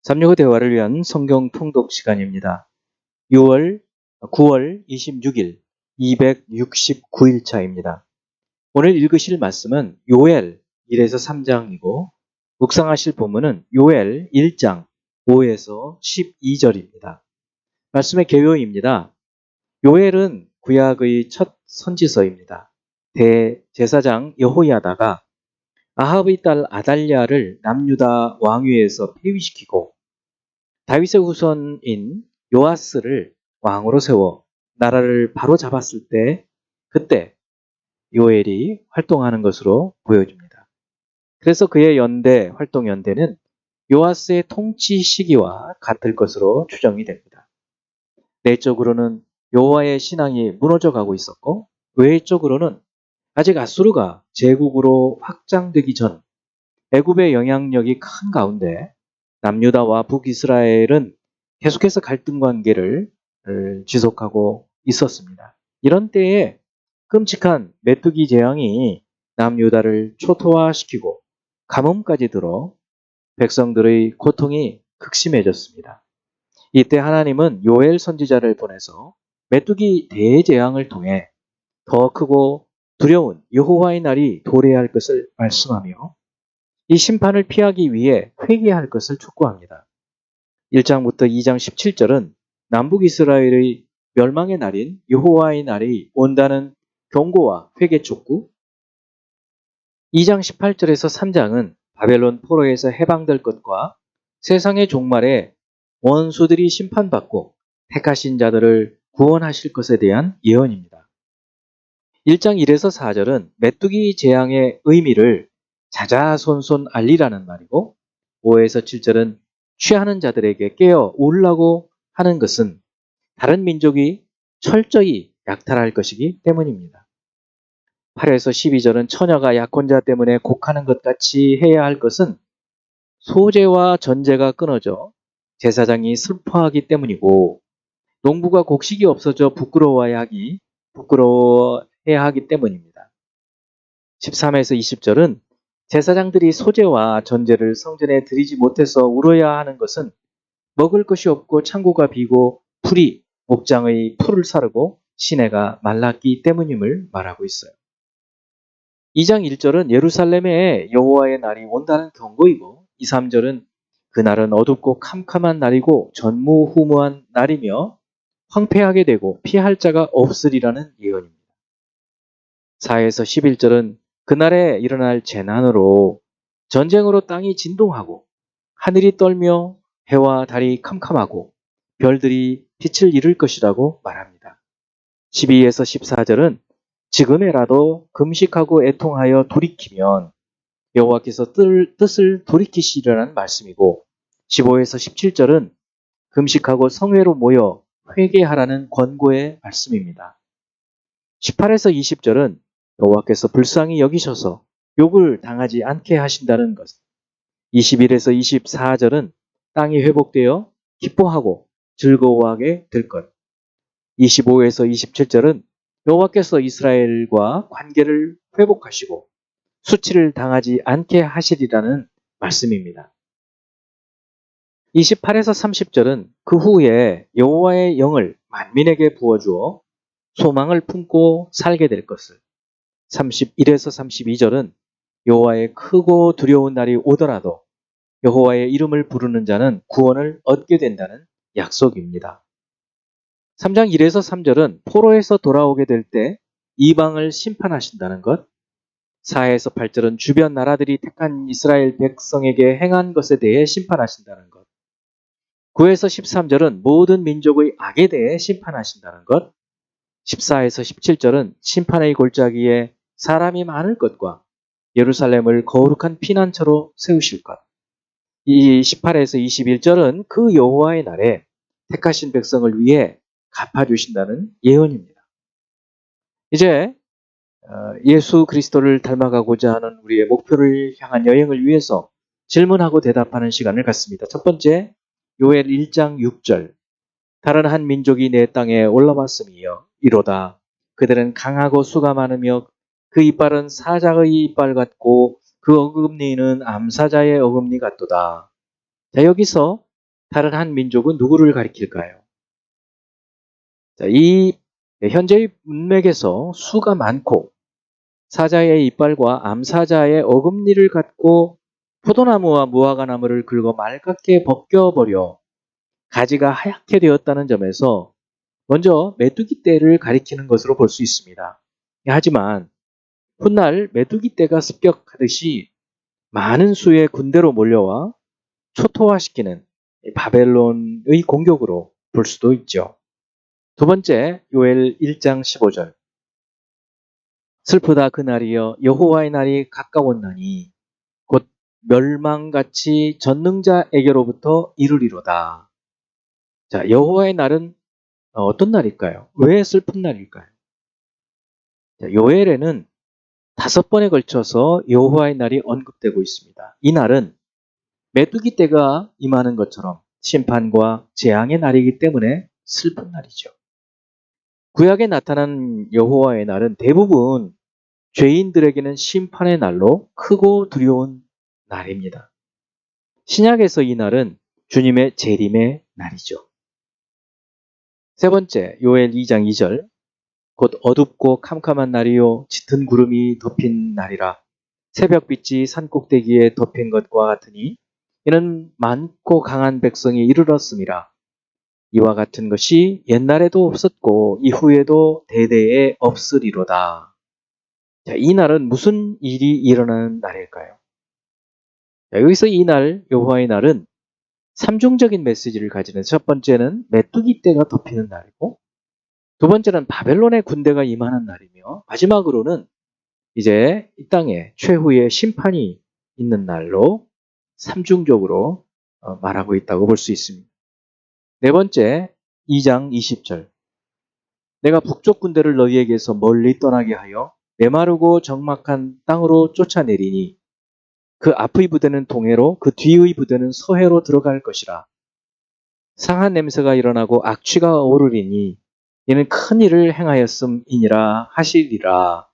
삼육의 대화를 위한 성경 통독 시간입니다. 9월 26일 269일 차입니다. 오늘 읽으실 말씀은 요엘 1에서 3장이고 묵상하실 본문은 요엘 1장 5에서 12절입니다. 말씀의 개요입니다. 요엘은 구약의 첫 선지서입니다. 대제사장 여호야다가 아합의 딸 아달랴를 남유다 왕위에서 폐위시키고 다윗의 후손인 요아스를 왕으로 세워 나라를 바로 잡았을 때 그때 요엘이 활동하는 것으로 보여집니다. 그래서 그의 활동 연대는 요아스의 통치 시기와 같을 것으로 추정이 됩니다. 내적으로는 여호와의 신앙이 무너져 가고 있었고 외적으로는 아직 아수르가 제국으로 확장되기 전 애굽의 영향력이 큰 가운데 남유다와 북이스라엘은 계속해서 갈등 관계를 지속하고 있었습니다. 이런 때에 끔찍한 메뚜기 재앙이 남유다를 초토화시키고 가뭄까지 들어 백성들의 고통이 극심해졌습니다. 이때 하나님은 요엘 선지자를 보내서 메뚜기 대재앙을 통해 더 크고 두려운 여호와의 날이 도래할 것을 말씀하며 이 심판을 피하기 위해 회개할 것을 촉구합니다. 1장부터 2장 17절은 남북 이스라엘의 멸망의 날인 여호와의 날이 온다는 경고와 회개 촉구, 2장 18절에서 3장은 바벨론 포로에서 해방될 것과 세상의 종말에 원수들이 심판받고 택하신 자들을 구원하실 것에 대한 예언입니다. 1장 1에서 4절은 메뚜기 재앙의 의미를 자자손손 알리라는 말이고 5에서 7절은 취하는 자들에게 깨어 울라고 하는 것은 다른 민족이 철저히 약탈할 것이기 때문입니다. 8에서 12절은 처녀가 약혼자 때문에 곡하는 것 같이 해야 할 것은 소재와 전제가 끊어져 제사장이 슬퍼하기 때문이고 농부가 곡식이 없어져 부끄러워해야 하기 때문입니다. 13에서 20절은 제사장들이 소재와 전제를 성전에 드리지 못해서 울어야 하는 것은 먹을 것이 없고 창고가 비고 풀이 목장의 풀을 사르고 시내가 말랐기 때문임을 말하고 있어요. 2장 1절은 예루살렘에 여호와의 날이 온다는 경고이고 2, 3절은 그날은 어둡고 캄캄한 날이고 전무후무한 날이며 황폐하게 되고 피할 자가 없으리라는 예언입니다. 4에서 11절은 그날에 일어날 재난으로 전쟁으로 땅이 진동하고 하늘이 떨며 해와 달이 캄캄하고 별들이 빛을 잃을 것이라고 말합니다. 12에서 14절은 지금에라도 금식하고 애통하여 돌이키면 여호와께서 뜻을 돌이키시리라는 말씀이고 15에서 17절은 금식하고 성회로 모여 회개하라는 권고의 말씀입니다. 18에서 20절은 여호와께서 불쌍히 여기셔서 욕을 당하지 않게 하신다는 것. 21에서 24절은 땅이 회복되어 기뻐하고 즐거워하게 될 것. 25에서 27절은 여호와께서 이스라엘과 관계를 회복하시고 수치를 당하지 않게 하시리라는 말씀입니다. 28에서 30절은 그 후에 여호와의 영을 만민에게 부어주어 소망을 품고 살게 될 것을. 31에서 32절은 여호와의 크고 두려운 날이 오더라도 여호와의 이름을 부르는 자는 구원을 얻게 된다는 약속입니다. 3장 1에서 3절은 포로에서 돌아오게 될 때 이방을 심판하신다는 것. 4에서 8절은 주변 나라들이 택한 이스라엘 백성에게 행한 것에 대해 심판하신다는 것. 9에서 13절은 모든 민족의 악에 대해 심판하신다는 것. 14에서 17절은 심판의 골짜기에 사람이 많을 것과 예루살렘을 거룩한 피난처로 세우실 것. 이 18에서 21절은 그 여호와의 날에 택하신 백성을 위해 갚아주신다는 예언입니다. 이제 예수 그리스도를 닮아가고자 하는 우리의 목표를 향한 여행을 위해서 질문하고 대답하는 시간을 갖습니다. 첫 번째, 요엘 1장 6절. 다른 한 민족이 내 땅에 올라왔음이여 이로다. 그들은 강하고 수가 많으며 그 이빨은 사자의 이빨 같고 그 어금니는 암사자의 어금니 같도다. 자, 여기서 다른 한 민족은 누구를 가리킬까요? 자, 이 현재의 문맥에서 수가 많고 사자의 이빨과 암사자의 어금니를 갖고 포도나무와 무화과나무를 긁어 맑게 벗겨버려 가지가 하얗게 되었다는 점에서 먼저 메뚜기 떼를 가리키는 것으로 볼 수 있습니다. 하지만 훗날 메뚜기 떼가 습격하듯이 많은 수의 군대로 몰려와 초토화시키는 바벨론의 공격으로 볼 수도 있죠. 두 번째, 요엘 1장 15절. 슬프다 그날이여 여호와의 날이 가까웠나니 곧 멸망같이 전능자에게로부터 이르리로다. 자, 여호와의 날은 어떤 날일까요? 왜 슬픈 날일까요? 자, 요엘에는 5번에 걸쳐서 여호와의 날이 언급되고 있습니다. 이 날은 메뚜기 떼가 임하는 것처럼 심판과 재앙의 날이기 때문에 슬픈 날이죠. 구약에 나타난 여호와의 날은 대부분 죄인들에게는 심판의 날로 크고 두려운 날입니다. 신약에서 이 날은 주님의 재림의 날이죠. 세 번째, 요엘 2장 2절. 곧 어둡고 캄캄한 날이요 짙은 구름이 덮인 날이라 새벽빛이 산꼭대기에 덮인 것과 같으니 이는 많고 강한 백성이 이르렀음이라. 이와 같은 것이 옛날에도 없었고 이후에도 대대에 없으리로다. 자, 이 날은 무슨 일이 일어나는 날일까요? 자, 여기서 이 날, 여호와의 날은 삼중적인 메시지를 가지는 첫 번째는 메뚜기 떼가 덮이는 날이고 두 번째는 바벨론의 군대가 임하는 날이며 마지막으로는 이제 이 땅에 최후의 심판이 있는 날로 삼중적으로 말하고 있다고 볼 수 있습니다. 네 번째, 2장 20절. 내가 북쪽 군대를 너희에게서 멀리 떠나게 하여 메마르고 적막한 땅으로 쫓아내리니 그 앞의 부대는 동해로 그 뒤의 부대는 서해로 들어갈 것이라. 상한 냄새가 일어나고 악취가 오르리니 이는 큰 일을 행하였음이니라 하시리라.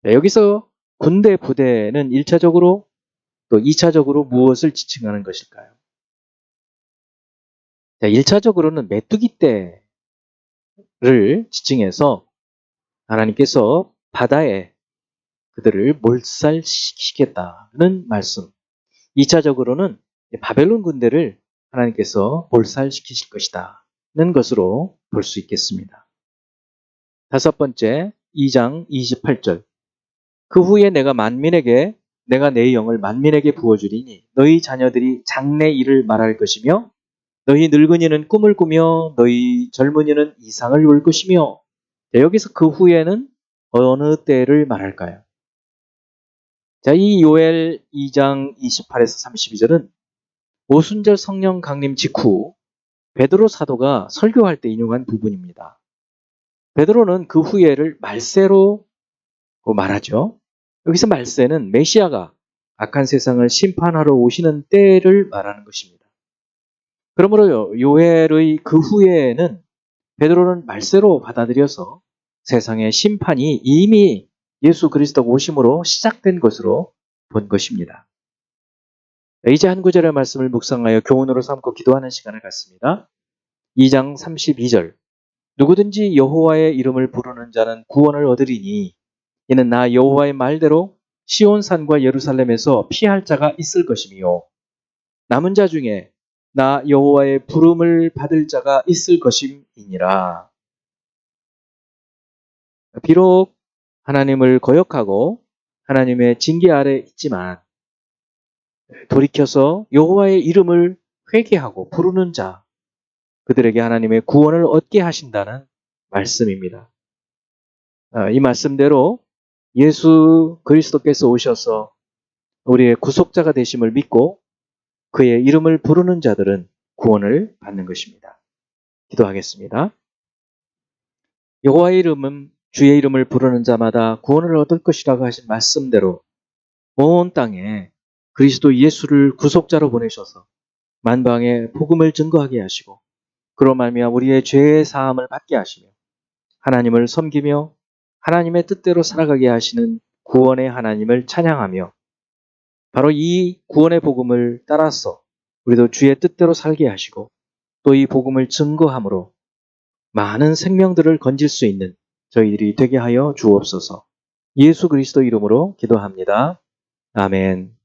네, 여기서 군대 부대는 1차적으로 또 2차적으로 무엇을 지칭하는 것일까요? 자, 1차적으로는 메뚜기 떼를 지칭해서 하나님께서 바다에 그들을 몰살시키겠다는 말씀. 2차적으로는 바벨론 군대를 하나님께서 몰살시키실 것이다는 것으로 볼 수 있겠습니다. 다섯 번째, 2장 28절. 그 후에 내가 내 영을 만민에게 부어주리니 너희 자녀들이 장래 일을 말할 것이며 너희 늙은이는 꿈을 꾸며 너희 젊은이는 이상을 볼 것이며. 여기서 그 후에는 어느 때를 말할까요? 자, 이 요엘 2장 28에서 32절은 오순절 성령 강림 직후 베드로 사도가 설교할 때 인용한 부분입니다. 베드로는 그 후에를 말세로 말하죠. 여기서 말세는 메시아가 악한 세상을 심판하러 오시는 때를 말하는 것입니다. 그러므로 요엘의 그 후에는 베드로는 말세로 받아들여서 세상의 심판이 이미 예수 그리스도 오심으로 시작된 것으로 본 것입니다. 이제 한 구절의 말씀을 묵상하여 교훈으로 삼고 기도하는 시간을 갖습니다. 2장 32절. 누구든지 여호와의 이름을 부르는 자는 구원을 얻으리니 이는 나 여호와의 말대로 시온산과 예루살렘에서 피할 자가 있을 것이며 남은 자 중에 나 여호와의 부름을 받을 자가 있을 것임이니라. 비록 하나님을 거역하고 하나님의 징계 아래 있지만 돌이켜서 여호와의 이름을 회개하고 부르는 자, 그들에게 하나님의 구원을 얻게 하신다는 말씀입니다. 이 말씀대로 예수 그리스도께서 오셔서 우리의 구속자가 되심을 믿고 그의 이름을 부르는 자들은 구원을 받는 것입니다. 기도하겠습니다. 여호와의 이름은 주의 이름을 부르는 자마다 구원을 얻을 것이라고 하신 말씀대로 온 땅에 그리스도 예수를 구속자로 보내셔서 만방에 복음을 증거하게 하시고 그로 말미암아 우리의 죄의 사함을 받게 하시며 하나님을 섬기며 하나님의 뜻대로 살아가게 하시는 구원의 하나님을 찬양하며 바로 이 구원의 복음을 따라서 우리도 주의 뜻대로 살게 하시고 또 이 복음을 증거함으로 많은 생명들을 건질 수 있는 저희들이 되게 하여 주옵소서. 예수 그리스도 이름으로 기도합니다. 아멘.